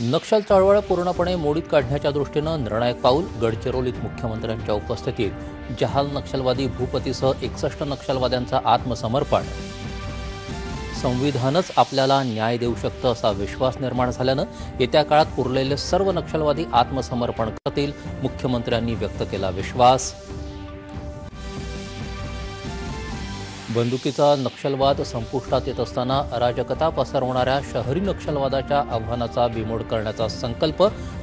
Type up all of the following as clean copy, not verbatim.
नक्षल चळवळ पूर्णपणे मोडीत काढण्याच्या दृष्टीनं निर्णायक पाऊल. गडचिरोलीत मुख्यमंत्र्यांच्या उपस्थितीत जहाल नक्षलवादी भूपतीसह 61 नक्षलवाद्यांचं आत्मसमर्पण. संविधानच आपल्याला न्याय देऊ शकतं असा विश्वास निर्माण झाल्यानं येत्या काळात उरलेले सर्व नक्षलवादी आत्मसमर्पण करतील. मुख्यमंत्र्यांनी व्यक्त केला विश्वास. बंदुकीचा नक्षलवाद संपुष्टात येत असताना अराजकता पसरवणाऱ्या शहरी नक्षलवादाच्या आव्हानाचा बिमोड करण्याचा संकल्प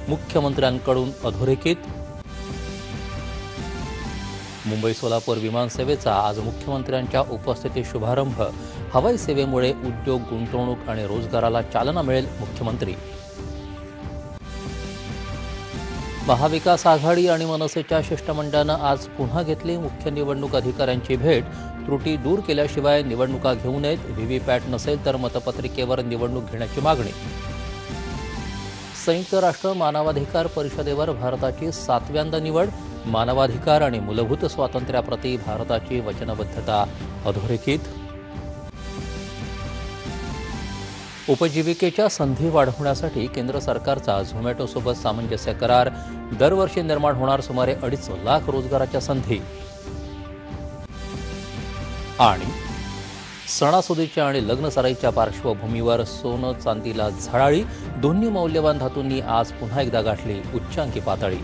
मुख्यमंत्र्यांकडून अधोरेखित. मुंबई सोलापूर विमानसेवेचा आज मुख्यमंत्र्यांच्या उपस्थितीत शुभारंभ. हवाई सेवेमुळे उद्योग, गुंतवणूक आणि रोजगाराला चालना मिळेल. मुख्यमंत्री. महाविकास आघाडी आणि मनसेच्या शिष्टमंडळानं आज पुन्हा घेतली मुख्य निवडणूक अधिकाऱ्यांची भेट. त्रुटी दूर केल्याशिवाय निवडणुका घेऊ नयेत. व्हीव्हीपॅट नसेल तर मतपत्रिकेवर निवडणूक घेण्याची मागणी. संयुक्त राष्ट्र मानवाधिकार परिषदेवर भारताची 7व्यांदा निवड. मानवाधिकार आणि मूलभूत स्वातंत्र्याप्रती भारताची वचनबद्धता अधोरेखित. उपजीविकेच्या संधी वाढवण्यासाठी केंद्र सरकारचा झोमॅटोसोबत सामंजस्य करार. दरवर्षी निर्माण होणार सुमारे 2.5 लाख रोजगाराच्या संधी. आणि सणासुदीच्या आणि लग्नसराईच्या पार्श्वभूमीवर सोनं चांदीला झळाळी. दोन्ही मौल्यवान धातूंनी आज पुन्हा एकदा गाठली उच्चांकी पातळी.